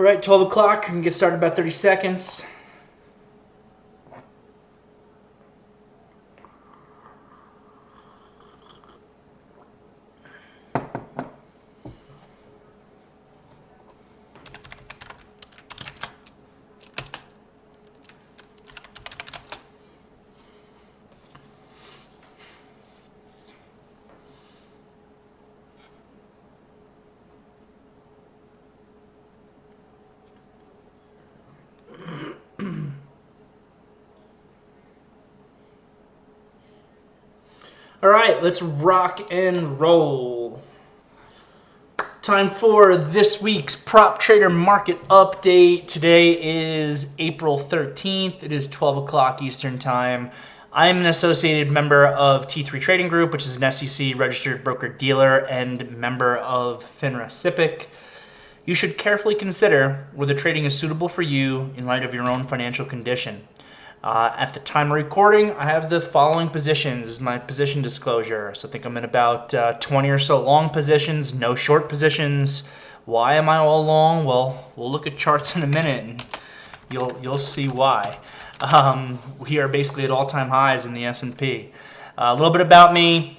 All right, 12 o'clock. We can get started in about 30 seconds. All right, let's rock and roll. Time for this week's prop trader market update. Today is April 13th. It is 12 o'clock Eastern time. I'm an associated member of T3 Trading Group, which is an SEC registered broker dealer and member of FINRA SIPC. You should carefully consider whether trading is suitable for you in light of your own financial condition. At the time of recording, I have the following positions as my position disclosure. So I think I'm in about 20 or so long positions, no short positions. Why am I all long? Well, we'll look at charts in a minute and you'll see why. We are basically at all-time highs in the S&P. A little bit about me.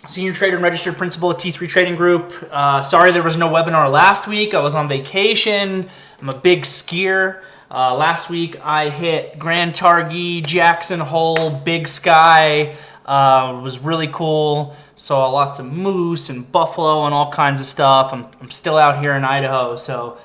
Senior trader and registered principal at T3 Trading Group. Sorry there was no webinar last week. I was on vacation. I'm a big skier. Last week I hit Grand Targhee, Jackson Hole, Big Sky. It was really cool. Saw lots of moose and buffalo and all kinds of stuff. I'm still out here in Idaho, so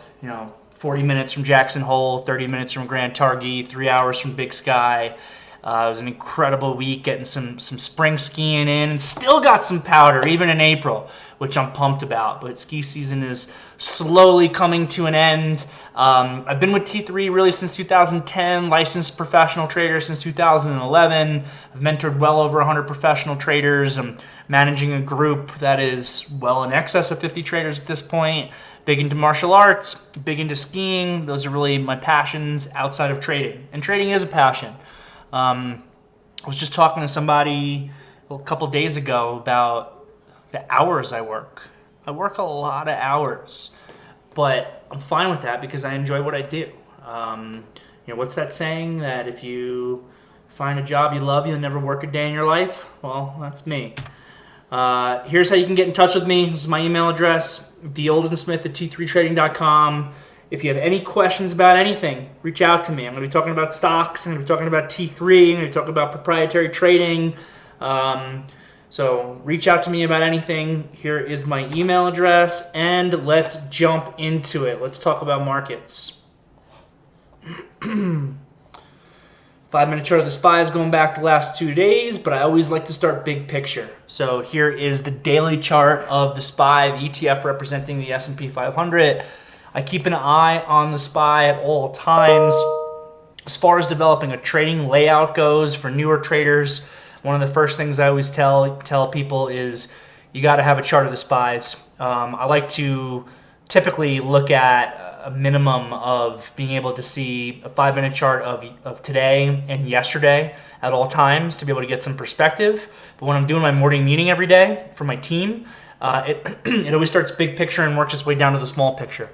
40 minutes from Jackson Hole, 30 minutes from Grand Targhee, 3 hours from Big Sky. It was an incredible week, getting some spring skiing in, and still got some powder even in April, which I'm pumped about. But ski season is slowly coming to an end. I've been with T3 really since 2010, licensed professional trader since 2011. I've mentored well over 100 professional traders. I'm managing a group that is well in excess of 50 traders at this point. Big into martial arts, big into skiing. Those are really my passions outside of trading. And trading is a passion. I was just talking to somebody a couple days ago about the hours I work. I work a lot of hours, but I'm fine with that because I enjoy what I do. What's that saying that if you find a job you love, you'll never work a day in your life? Well, that's me. Here's how you can get in touch with me. This is my email address, doldensmith@t3trading.com. If you have any questions about anything, reach out to me. I'm going to be talking about stocks. I'm going to be talking about T3. I'm going to be talking about proprietary trading. So reach out to me about anything. Here is my email address, and let's jump into it. Let's talk about markets. 5-minute chart of the SPY is going back the last 2 days, but I always like to start big picture. So here is the daily chart of the SPY, the ETF representing the S&P 500. I keep an eye on the SPY at all times. As far as developing a trading layout goes for newer traders, one of the first things I always tell people is you got to have a chart of the SPYs. I like to typically look at a minimum of being able to see a 5-minute chart of today and yesterday at all times to be able to get some perspective. But when I'm doing my morning meeting every day for my team, it always starts big picture and works its way down to the small picture.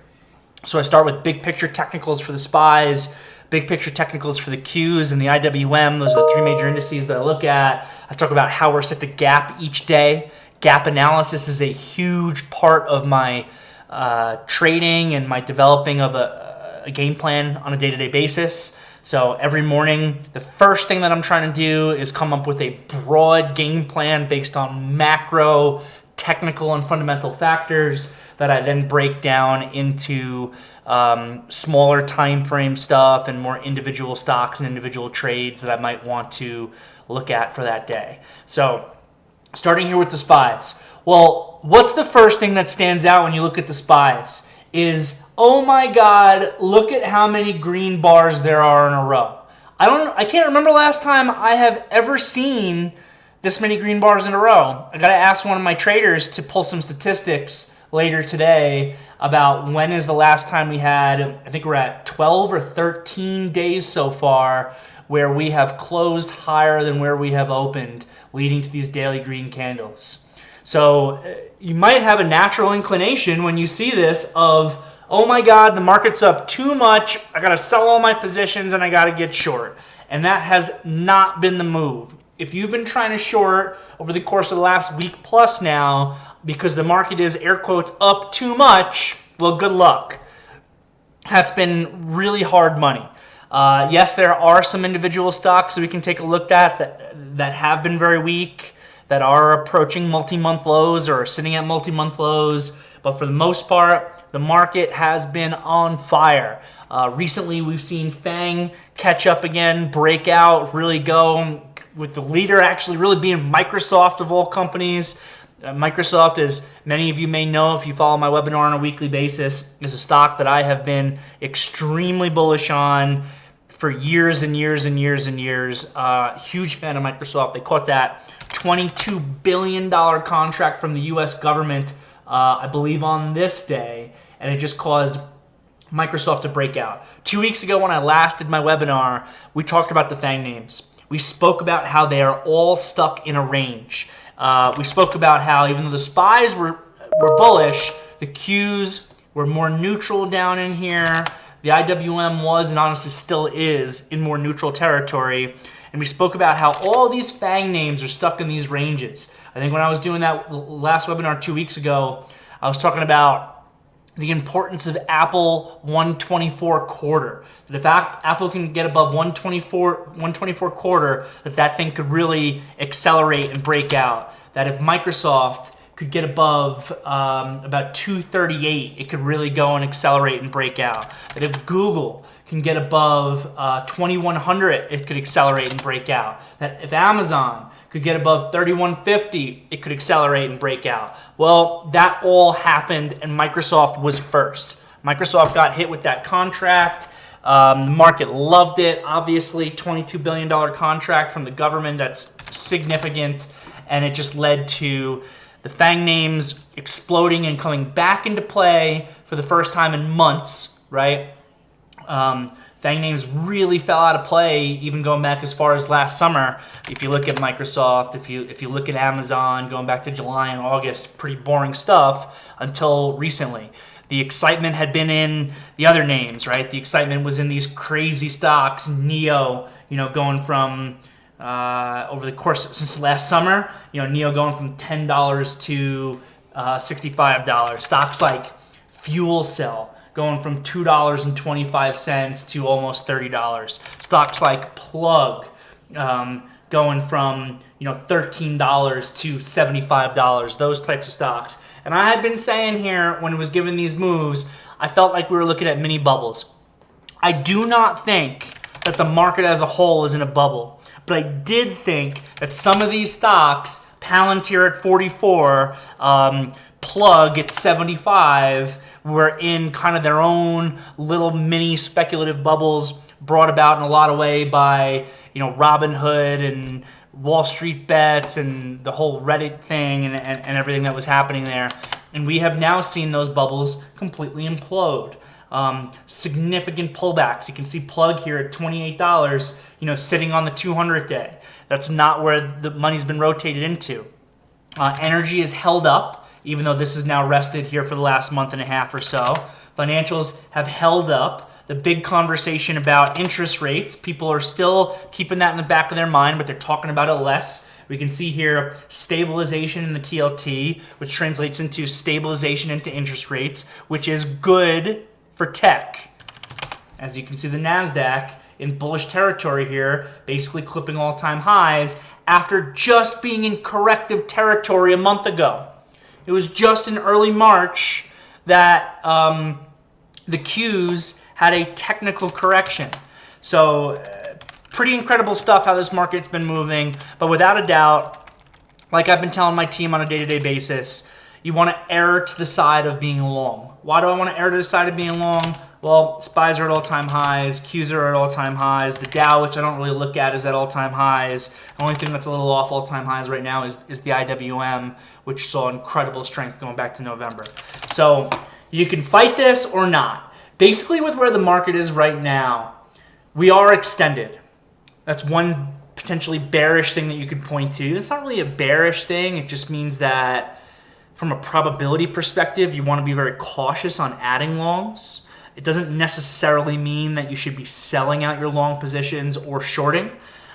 So I start with big picture technicals for the SPYs, big picture technicals for the Qs and the IWM. Those are the 3 major indices that I look at. I talk about how we're set to gap each day. Gap analysis is a huge part of my trading and my developing of a game plan on a day-to-day basis. So every morning, the first thing that I'm trying to do is come up with a broad game plan based on macro, technical, and fundamental factors that I then break down into smaller time frame stuff and more individual stocks and individual trades that I might want to look at for that day. So starting here with the SPYs. Well, what's the first thing that stands out when you look at the SPYs is, oh my God, look at how many green bars there are in a row. I can't remember last time I have ever seen this many green bars in a row. I got to ask one of my traders to pull some statistics later today about when is the last time we had, I think we're at 12 or 13 days so far where we have closed higher than where we have opened, leading to these daily green candles. So you might have a natural inclination when you see this of, oh my God, the market's up too much. I got to sell all my positions and I got to get short. And that has not been the move. If you've been trying to short over the course of the last week plus now, because the market is, air quotes, up too much, well, good luck. That's been really hard money. Yes, there are some individual stocks that we can take a look at that have been very weak, that are approaching multi-month lows or are sitting at multi-month lows. But for the most part, the market has been on fire. Recently, we've seen FANG catch up again, break out, really go, with the leader actually really being Microsoft of all companies. Microsoft, as many of you may know if you follow my webinar on a weekly basis, is a stock that I have been extremely bullish on for years and years and years and years. Huge fan of Microsoft. They caught that $22 billion contract from the US government, I believe on this day, and it just caused Microsoft to break out. 2 weeks ago when I last did my webinar, we talked about the FANG names. We spoke about how they are all stuck in a range. We spoke about how even though the SPYs were bullish, the Qs were more neutral down in here. The IWM was, and honestly still is, in more neutral territory. And we spoke about how all these FANG names are stuck in these ranges. I think when I was doing that last webinar 2 weeks ago, I was talking about the importance of Apple 124 quarter. That if Apple can get above 124 quarter, that thing could really accelerate and break out. That if Microsoft could get above about 238, it could really go and accelerate and break out. That if Google can get above 2100, it could accelerate and break out. That if Amazon could get above 3150, it could accelerate and break out. Well, that all happened and Microsoft was first. Microsoft got hit with that contract. The market loved it. Obviously, $22 billion contract from the government, that's significant. And it just led to the FANG names exploding and coming back into play for the first time in months, right? FANG names really fell out of play, even going back as far as last summer. If you look at Microsoft, if you look at Amazon, going back to July and August, pretty boring stuff until recently. The excitement had been in the other names, right? The excitement was in these crazy stocks, NEO, going from over the course since last summer, NEO going from $10 to $65. Stocks like Fuel Cell going from $2.25 to almost $30. Stocks like Plug going from $13 to $75. Those types of stocks. And I had been saying here when it was given these moves, I felt like we were looking at mini bubbles. I do not think that the market as a whole is in a bubble, but I did think that some of these stocks, Palantir at 44, Plug at 75, were in kind of their own little mini speculative bubbles brought about in a lot of way by Robinhood and Wall Street Bets and the whole Reddit thing and everything that was happening there. And we have now seen those bubbles completely implode. Significant pullbacks. You can see Plug here at $28, sitting on the 200 day. That's not where the money's been rotated into. Energy is held up, even though this is now rested here for the last month and a half or so. Financials have held up. The big conversation about interest rates, people are still keeping that in the back of their mind, but they're talking about it less. We can see here stabilization in the TLT, which translates into stabilization into interest rates, which is good for tech. As you can see, the NASDAQ in bullish territory here, basically clipping all-time highs after just being in corrective territory a month ago. It was just in early March that the Qs had a technical correction. So pretty incredible stuff how this market's been moving. But without a doubt, like I've been telling my team on a day-to-day basis, you want to err to the side of being long. Why do I want to err to the side of being long? Well, SPYs are at all-time highs, Qs are at all-time highs, the Dow, which I don't really look at, is at all-time highs. The only thing that's a little off all-time highs right now is the IWM, which saw incredible strength going back to November. So you can fight this or not. Basically, with where the market is right now, we are extended. That's one potentially bearish thing that you could point to. It's not really a bearish thing. It just means that from a probability perspective, you want to be very cautious on adding longs. It doesn't necessarily mean that you should be selling out your long positions or shorting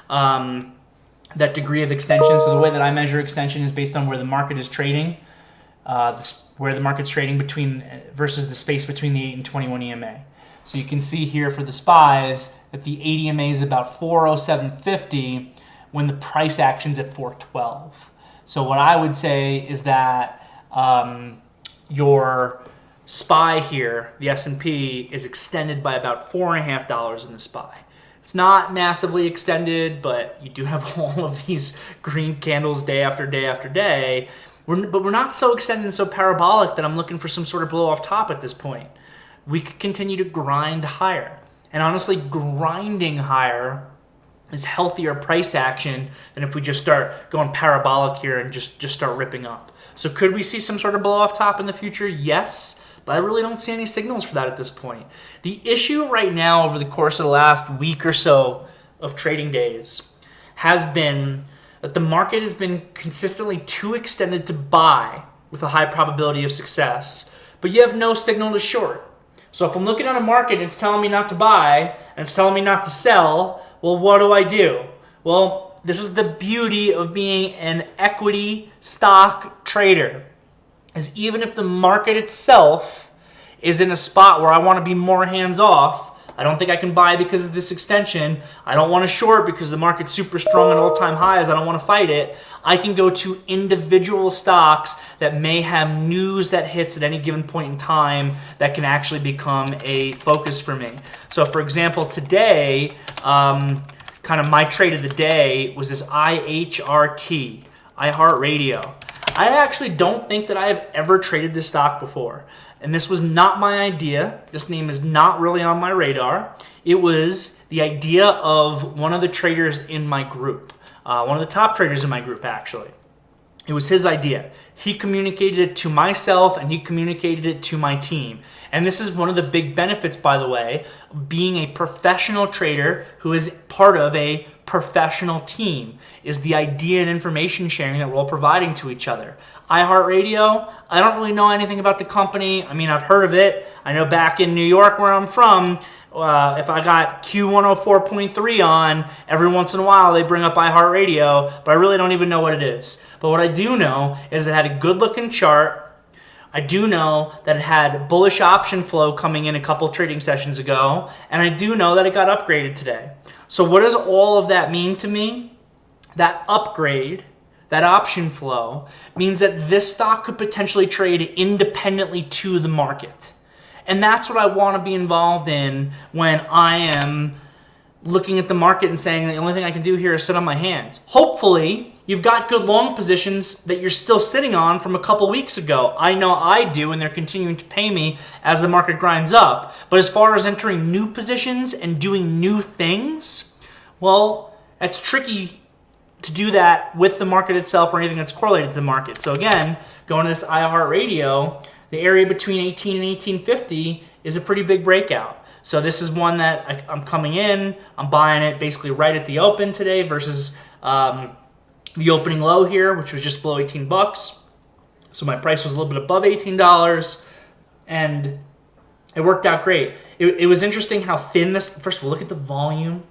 that degree of extension. So the way that I measure extension is based on where the market is trading, where the market's trading between versus the space between the 8 and 21 EMA. So you can see here for the SPYs that the 8 EMA is about 407.50 when the price action's at 412. So what I would say is that your SPY here, the S&P, is extended by about $4.50 in the SPY. It's not massively extended, but you do have all of these green candles day after day after day. But we're not so extended and so parabolic that I'm looking for some sort of blow off top at this point. We could continue to grind higher. And honestly, grinding higher is healthier price action than if we just start going parabolic here and just start ripping up. So could we see some sort of blow off top in the future? Yes, but I really don't see any signals for that at this point. The issue right now over the course of the last week or so of trading days has been that the market has been consistently too extended to buy with a high probability of success, but you have no signal to short. So if I'm looking at a market and it's telling me not to buy and it's telling me not to sell, well, what do? Well, this is the beauty of being an equity stock trader, is even if the market itself is in a spot where I want to be more hands-off, I don't think I can buy because of this extension, I don't want to short because the market's super strong at all-time highs, I don't want to fight it, I can go to individual stocks that may have news that hits at any given point in time that can actually become a focus for me. So for example, today, kind of my trade of the day was this iHRT, iHeartRadio. I actually don't think that I have ever traded this stock before. And this was not my idea. This name is not really on my radar. It was the idea of one of the traders in my group, one of the top traders in my group, actually. It was his idea. He communicated it to myself and he communicated it to my team. And this is one of the big benefits, by the way, of being a professional trader who is part of a professional team, is the idea and information sharing that we're all providing to each other. iHeartRadio, I don't really know anything about the company. I mean, I've heard of it. I know back in New York where I'm from, if I got Q104.3 on, every once in a while they bring up iHeartRadio, but I really don't even know what it is. But what I do know is it had a good looking chart. I do know that it had bullish option flow coming in a couple trading sessions ago, and I do know that it got upgraded today. So what does all of that mean to me? That upgrade, that option flow, means that this stock could potentially trade independently to the market. And that's what I want to be involved in when I am looking at the market and saying the only thing I can do here is sit on my hands. Hopefully, you've got good long positions that you're still sitting on from a couple weeks ago. I know I do, and they're continuing to pay me as the market grinds up. But as far as entering new positions and doing new things, well, that's tricky to do that with the market itself or anything that's correlated to the market. So again, going to this iHeartRadio, the area between 18 and 1850 is a pretty big breakout. So this is one that I'm coming in, I'm buying it basically right at the open today versus the opening low here, which was just below 18 bucks. So my price was a little bit above $18, and it worked out great. It was interesting how thin this, first of all, look at the volume.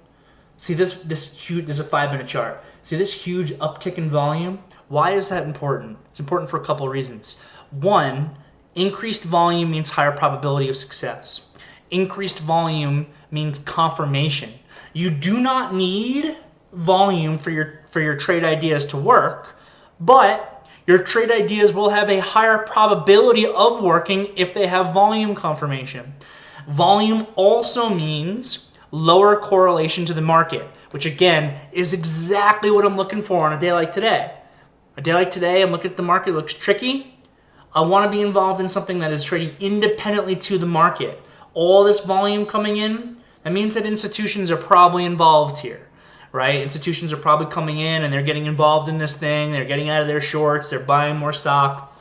See this huge, this is a 5-minute chart. See this huge uptick in volume? Why is that important? It's important for a couple of reasons. One, increased volume means higher probability of success. Increased volume means confirmation. You do not need volume for your trade ideas to work, but your trade ideas will have a higher probability of working if they have volume confirmation. Volume also means lower correlation to the market, which again is exactly what I'm looking for on a day like today. A day like today, I'm looking at the market, it looks tricky. I want to be involved in something that is trading independently to the market. All this volume coming in, that means that institutions are probably involved here, right? Institutions are probably coming in and they're getting involved in this thing, they're getting out of their shorts, they're buying more stock,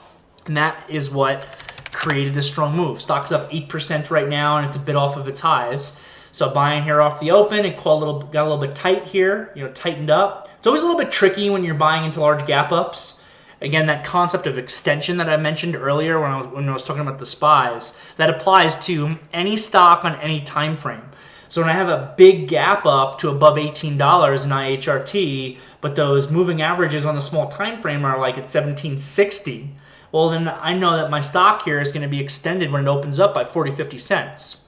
and that is what created this strong move. Stock's up 8% right now and it's a bit off of its highs. So buying here off the open, it got a little bit tight here, tightened up. It's always a little bit tricky when you're buying into large gap ups. Again, that concept of extension that I mentioned earlier when I was talking about the SPYs, that applies to any stock on any time frame. So when I have a big gap up to above $18 in IHRT, but those moving averages on the small time frame are like at 1760, well, then I know that my stock here is going to be extended when it opens up by 40, 50 cents.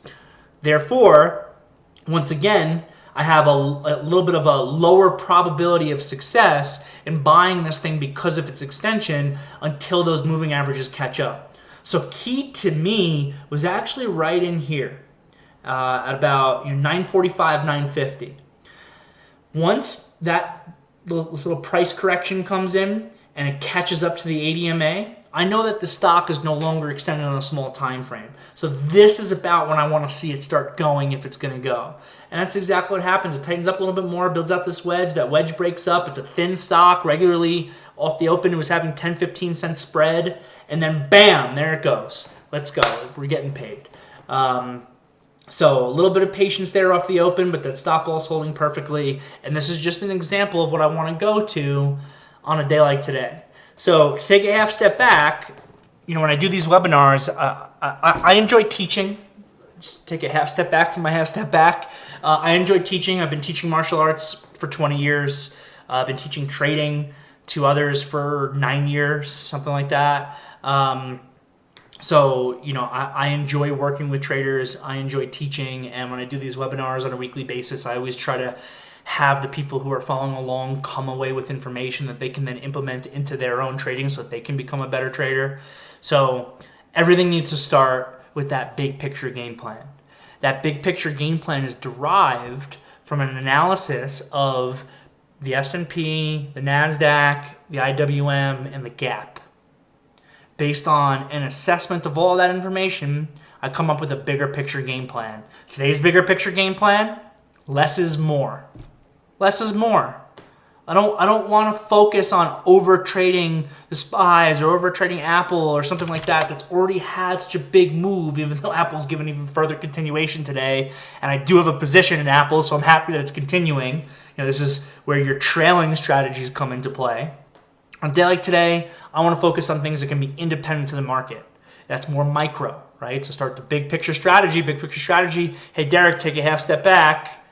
Therefore, once again, I have a little bit of a lower probability of success in buying this thing because of its extension until those moving averages catch up. So key to me was actually right in here at about 945, 950. Once that this little price correction comes in and it catches up to the ADMA, I know that the stock is no longer extended on a small time frame. So this is about when I want to see it start going, if it's going to go. And that's exactly what happens. It tightens up a little bit more, builds out this wedge. That wedge breaks up. It's a thin stock. Regularly off the open, it was having 10, 15 cent spread. And then bam, there it goes. Let's go. We're getting paid. So a little bit of patience there off the open, but that stop loss holding perfectly. And this is just an example of what I want to go to on a day like today. So to take a half step back, when I do these webinars, I enjoy teaching. Just take a half step back from my half step back. I enjoy teaching. I've been teaching martial arts for 20 years. I've been teaching trading to others for 9 years, something like that. So, I enjoy working with traders. I enjoy teaching. And when I do these webinars on a weekly basis, I always try to have the people who are following along come away with information that they can then implement into their own trading so that they can become a better trader. So everything needs to start with that big picture game plan. That big picture game plan is derived from an analysis of the S&P, the NASDAQ, the IWM, and the gap. Based on an assessment of all that information, I come up with a bigger picture game plan. Today's bigger picture game plan, less is more. Less is more. I don't want to focus on over trading the SPYs or over trading Apple or something like that that's already had such a big move, even though Apple's given even further continuation today. And I do have a position in Apple, so I'm happy that it's continuing. This is where your trailing strategies come into play. On a day like today, I want to focus on things that can be independent to the market. That's more micro, right? So start the big picture strategy. Big picture strategy. Hey, Derrick, take a half step back.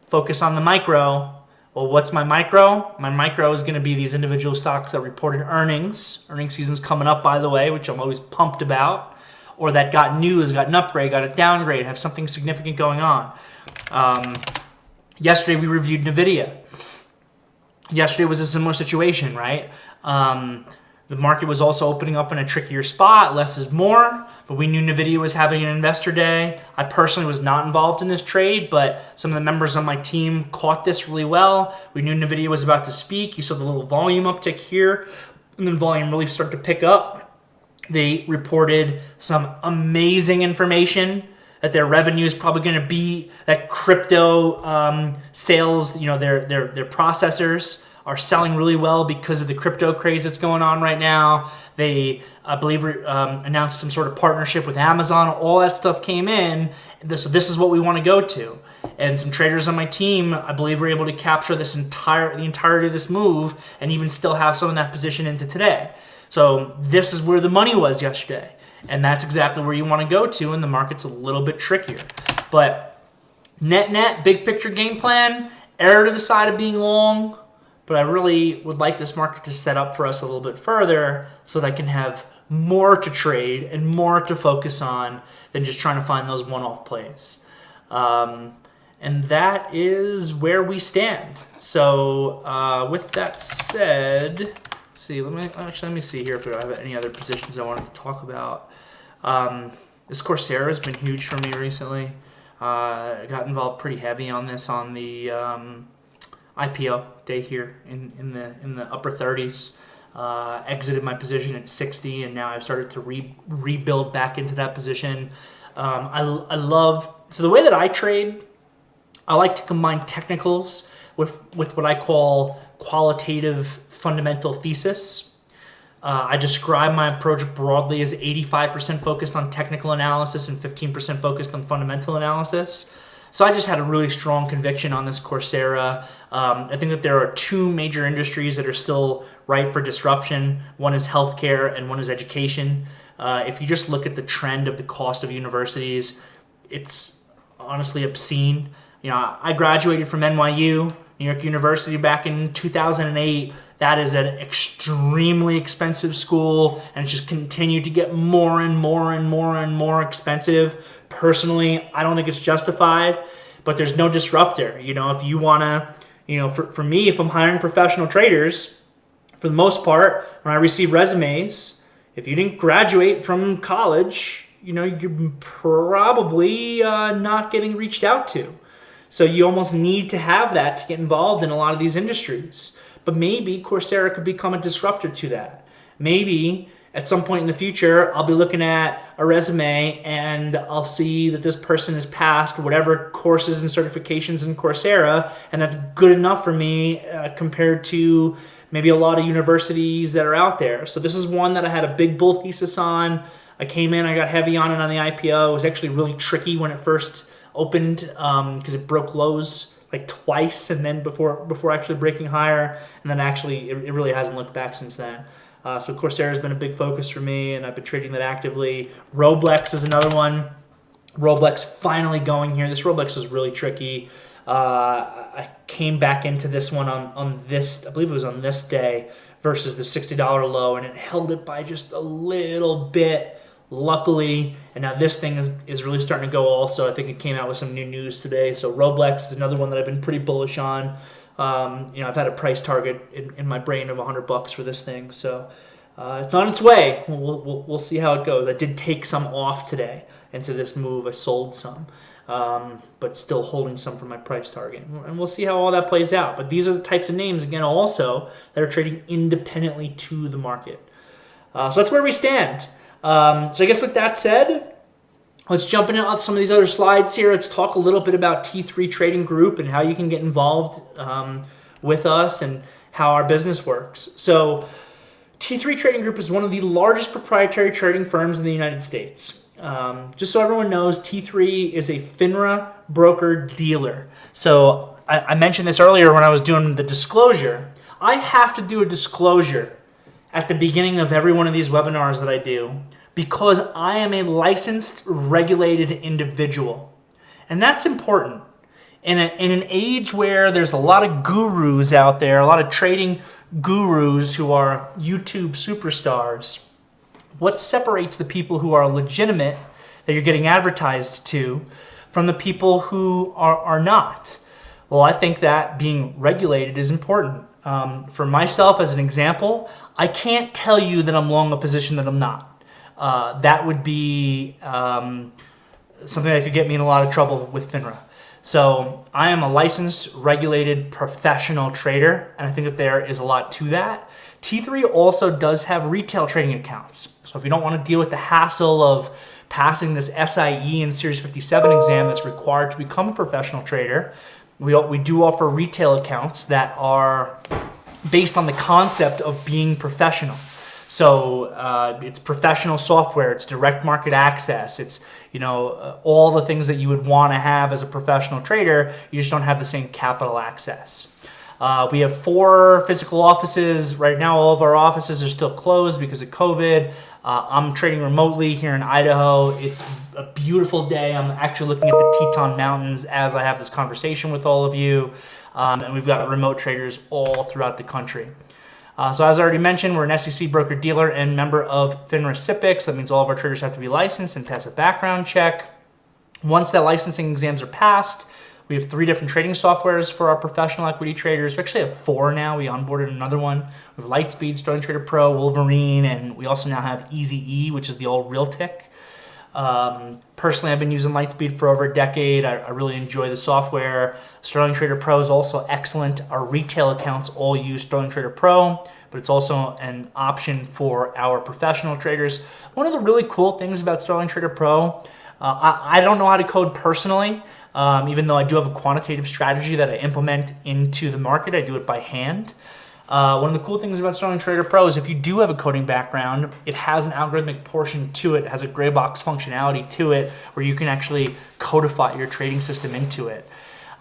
Focus on the micro. Well, what's my micro? My micro is going to be these individual stocks that reported earnings. Earnings season's coming up, by the way, which I'm always pumped about. Or that got news, got an upgrade, got a downgrade, have something significant going on. Yesterday we reviewed NVIDIA. Yesterday was a similar situation, right? The market was also opening up in a trickier spot. Less is more, but we knew NVIDIA was having an investor day. I personally was not involved in this trade, but some of the members on my team caught this really well. We knew NVIDIA was about to speak. You saw the little volume uptick here, and then volume really started to pick up. They reported some amazing information that their revenue is probably going to be that crypto sales, their processors are selling really well because of the crypto craze that's going on right now. They, I believe, announced some sort of partnership with Amazon. All that stuff came in. So this is what we want to go to. And some traders on my team, I believe, were able to capture the entirety of this move and even still have some of that position into today. So this is where the money was yesterday. And that's exactly where you want to go to, and the market's a little bit trickier. But net, big picture game plan, error to the side of being long. But I really would like this market to set up for us a little bit further so that I can have more to trade and more to focus on than just trying to find those one-off plays. And that is where we stand. So with that said, let's see. Let me see here if I have any other positions I wanted to talk about. This Coursera has been huge for me recently. I got involved pretty heavy on this on the IPO day here in the upper 30s. Exited my position at 60, and now I've started to rebuild back into that position. I love, so the way that I trade, I like to combine technicals with what I call qualitative fundamental thesis. I describe my approach broadly as 85% focused on technical analysis and 15% focused on fundamental analysis. So I just had a really strong conviction on this Coursera. I think that there are two major industries that are still ripe for disruption. One is healthcare and one is education. If you just look at the trend of the cost of universities, it's honestly obscene. I graduated from NYU, New York University, back in 2008. That is an extremely expensive school, and it's just continued to get more and more and more and more expensive. Personally, I don't think it's justified, but there's no disruptor. If you want to, for me, if I'm hiring professional traders, for the most part, when I receive resumes, if you didn't graduate from college, you're probably not getting reached out to. So you almost need to have that to get involved in a lot of these industries. But maybe Coursera could become a disruptor to that. Maybe at some point in the future, I'll be looking at a resume and I'll see that this person has passed whatever courses and certifications in Coursera, and that's good enough for me compared to maybe a lot of universities that are out there. So this is one that I had a big bull thesis on. I came in, I got heavy on it on the IPO. It was actually really tricky when it first opened because it broke lows like twice, and then before actually breaking higher, and then actually it really hasn't looked back since then. So Coursera has been a big focus for me, and I've been trading that actively. Roblex is another one. Roblex finally going here. This Roblex is really tricky. I came back into this one on this, I believe it was on this day, versus the $60 low, and it held it by just a little bit, luckily. And now this thing is really starting to go also. I think it came out with some new news today. So Roblex is another one that I've been pretty bullish on. I've had a price target in my brain of $100 for this thing. So it's on its way. We'll see how it goes. I did take some off today into this move. I sold some, but still holding some for my price target. And we'll see how all that plays out. But these are the types of names, again, also that are trading independently to the market. So that's where we stand. So I guess with that said, let's jump into some of these other slides here. Let's talk a little bit about T3 Trading Group and how you can get involved with us and how our business works. So T3 Trading Group is one of the largest proprietary trading firms in the United States. Just so everyone knows, T3 is a FINRA broker dealer. So I mentioned this earlier when I was doing the disclosure. I have to do a disclosure at the beginning of every one of these webinars that I do, because I am a licensed, regulated individual. And that's important. In an age where there's a lot of gurus out there, a lot of trading gurus who are YouTube superstars, what separates the people who are legitimate, that you're getting advertised to, from the people who are not? Well, I think that being regulated is important. For myself, as an example, I can't tell you that I'm long a position that I'm not. That would be something that could get me in a lot of trouble with FINRA. So I am a licensed, regulated, professional trader, and I think that there is a lot to that. T3 also does have retail trading accounts. So if you don't want to deal with the hassle of passing this SIE and Series 57 exam that's required to become a professional trader, we do offer retail accounts that are based on the concept of being professional. So it's professional software, it's direct market access, it's all the things that you would want to have as a professional trader. You just don't have the same capital access. We have 4 physical offices. Right now, all of our offices are still closed because of COVID. I'm trading remotely here in Idaho. It's a beautiful day. I'm actually looking at the Teton Mountains as I have this conversation with all of you. And we've got remote traders all throughout the country. So as I already mentioned, we're an SEC broker-dealer and member of FINRA SIPC. That means all of our traders have to be licensed and pass a background check. Once that licensing exams are passed, we have 3 different trading softwares for our professional equity traders. We actually have 4 now. We onboarded another one. We have Lightspeed, Sterling Trader Pro, Wolverine, and we also now have Easy-E, which is the old Realtic. Personally, I've been using Lightspeed for over a decade. I really enjoy the software. Sterling Trader Pro is also excellent. Our retail accounts all use Sterling Trader Pro, but it's also an option for our professional traders. One of the really cool things about Sterling Trader Pro, I don't know how to code personally, even though I do have a quantitative strategy that I implement into the market. I do it by hand. One of the cool things about Sterling Trader Pro is if you do have a coding background, it has an algorithmic portion to it. It has a gray box functionality to it where you can actually codify your trading system into it.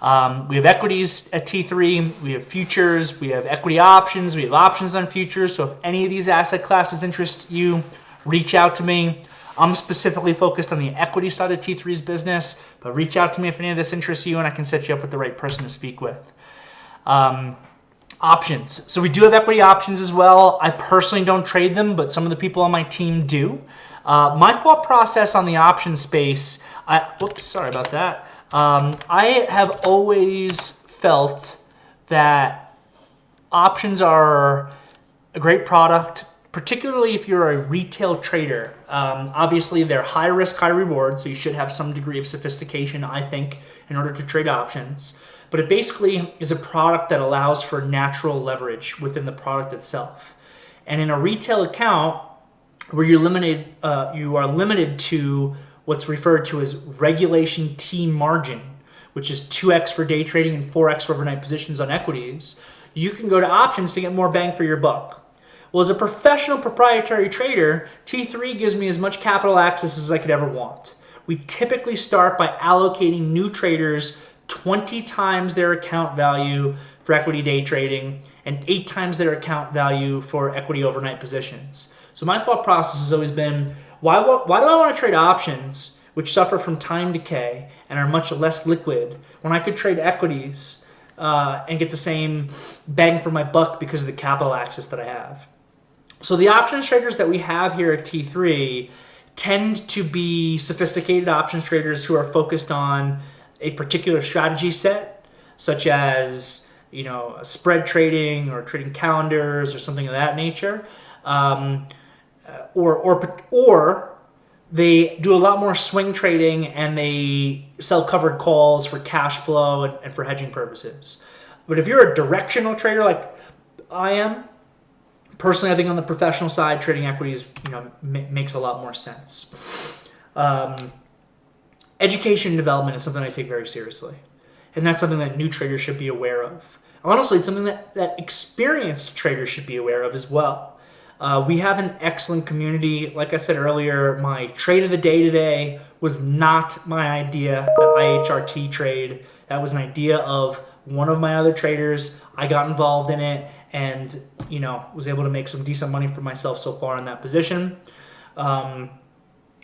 We have equities at T3, we have futures, we have equity options, we have options on futures. So if any of these asset classes interest you, reach out to me. I'm specifically focused on the equity side of T3's business, but reach out to me if any of this interests you and I can set you up with the right person to speak with. Options. So we do have equity options as well. I personally don't trade them, but some of the people on my team do. My thought process on the option space, sorry about that. I have always felt that options are a great product, particularly if you're a retail trader. Obviously, they're high risk, high reward, so you should have some degree of sophistication, I think, in order to trade options. But it basically is a product that allows for natural leverage within the product itself. And in a retail account, where you are limited to what's referred to as regulation T margin, which is 2x for day trading and 4x for overnight positions on equities, you can go to options to get more bang for your buck. Well, as a professional proprietary trader, T3 gives me as much capital access as I could ever want. We typically start by allocating new traders 20 times their account value for equity day trading and 8 times their account value for equity overnight positions. So my thought process has always been, why do I want to trade options which suffer from time decay and are much less liquid when I could trade equities and get the same bang for my buck because of the capital access that I have? So the options traders that we have here at T3 tend to be sophisticated options traders who are focused on a particular strategy set, such as spread trading or trading calendars or something of that nature, or they do a lot more swing trading and they sell covered calls for cash flow and for hedging purposes. But if you're a directional trader like I am, personally, I think on the professional side, trading equities makes a lot more sense. Education and development is something I take very seriously. And that's something that new traders should be aware of. Honestly, it's something that experienced traders should be aware of as well. We have an excellent community. Like I said earlier, my trade of the day today was not my idea, the IHRT trade. That was an idea of one of my other traders. I got involved in it and was able to make some decent money for myself so far in that position.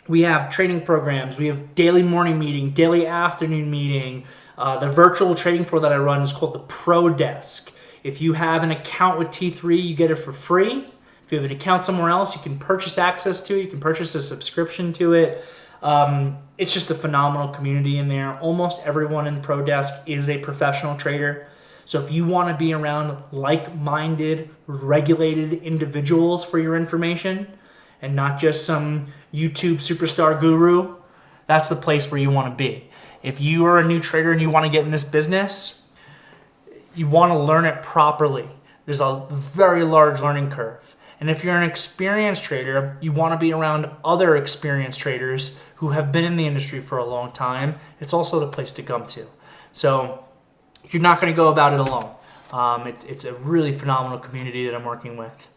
We have training programs. We have daily morning meeting, daily afternoon meeting. The virtual trading floor that I run is called the Pro Desk. If you have an account with T3, you get it for free. If you have an account somewhere else, you can purchase access to it. You can purchase a subscription to it. It's just a phenomenal community in there. Almost everyone in Pro Desk is a professional trader. So if you want to be around like-minded, regulated individuals for your information and not just some YouTube superstar guru, that's the place where you want to be. If you are a new trader and you want to get in this business, you want to learn it properly. There's a very large learning curve. And if you're an experienced trader, you want to be around other experienced traders who have been in the industry for a long time. It's also the place to come to. So you're not going to go about it alone. It's a really phenomenal community that I'm working with.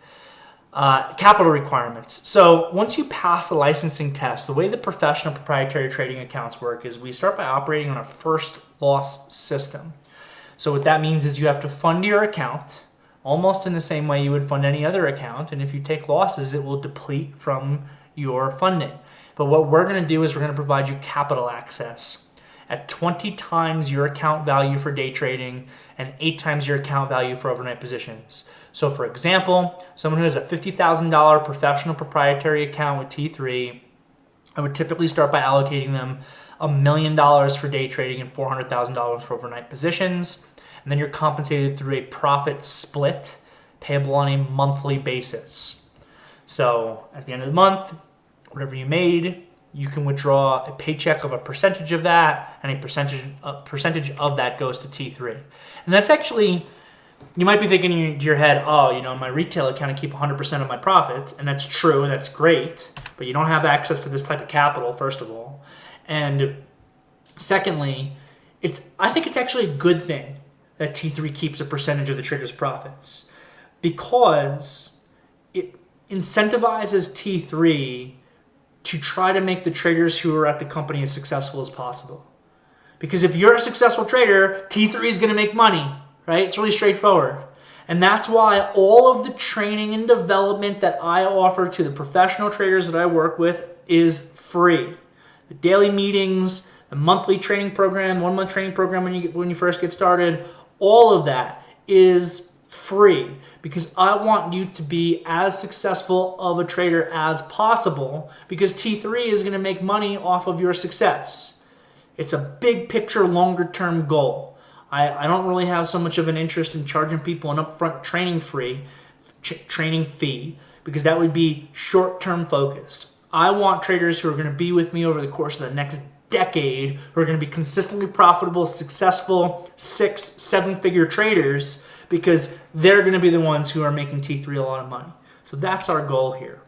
Capital requirements. So once you pass the licensing test, the way the professional proprietary trading accounts work is we start by operating on a first loss system. So what that means is you have to fund your account almost in the same way you would fund any other account. And if you take losses, it will deplete from your funding. But what we're going to do is we're going to provide you capital access at 20 times your account value for day trading and 8 times your account value for overnight positions. So for example, someone who has a $50,000 professional proprietary account with T3, I would typically start by allocating them $1 million for day trading and $400,000 for overnight positions. And then you're compensated through a profit split payable on a monthly basis. So at the end of the month, whatever you made, you can withdraw a paycheck of a percentage of that, and a percentage of that goes to T3. And that's actually, you might be thinking in your head, oh, in my retail account, I keep 100% of my profits, and that's true, and that's great, but you don't have access to this type of capital, first of all. And secondly, I think it's actually a good thing that T3 keeps a percentage of the trader's profits. because it incentivizes T3 to try to make the traders who are at the company as successful as possible. Because if you're a successful trader, T3 is going to make money, right? It's really straightforward. And that's why all of the training and development that I offer to the professional traders that I work with is free. The daily meetings, the monthly training program, 1 month training program when you first get started, all of that is free because I want you to be as successful of a trader as possible because T3 is going to make money off of your success. It's a big picture, longer term goal. I don't really have so much of an interest in charging people an upfront training fee because that would be short-term focused. I want traders who are going to be with me over the course of the next decade, who are going to be consistently profitable, successful, 6-7-figure traders because they're going to be the ones who are making T3 a lot of money. So that's our goal here.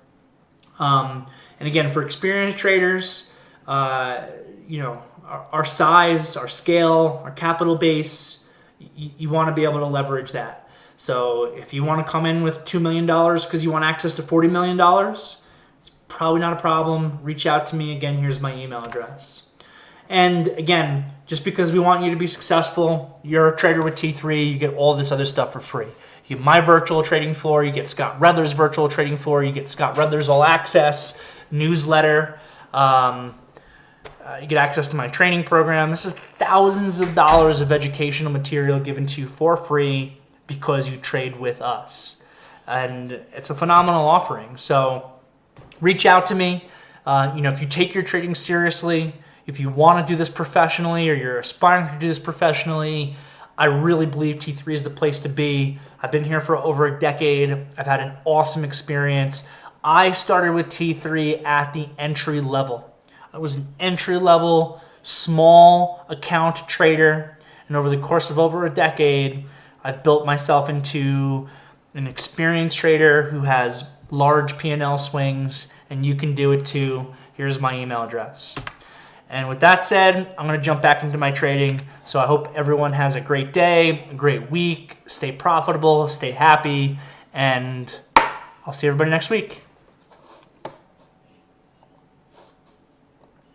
And again, for experienced traders, our size, our scale, our capital base, you want to be able to leverage that. So if you want to come in with $2 million because you want access to $40 million, it's probably not a problem. Reach out to me. Again, here's my email address. And again, just because we want you to be successful, you're a trader with T3, you get all this other stuff for free. You get my virtual trading floor, you get Scott Redler's virtual trading floor, you get Scott Redler's All Access newsletter. You get access to my training program. This is thousands of dollars of educational material given to you for free because you trade with us. And it's a phenomenal offering. So reach out to me. If you take your trading seriously, if you want to do this professionally or you're aspiring to do this professionally, I really believe T3 is the place to be. I've been here for over a decade. I've had an awesome experience. I started with T3 at the entry level. I was an entry-level, small account trader, and over the course of over a decade, I've built myself into an experienced trader who has large P&L swings, and you can do it too. Here's my email address. And with that said, I'm going to jump back into my trading. So I hope everyone has a great day, a great week, stay profitable, stay happy, and I'll see everybody next week.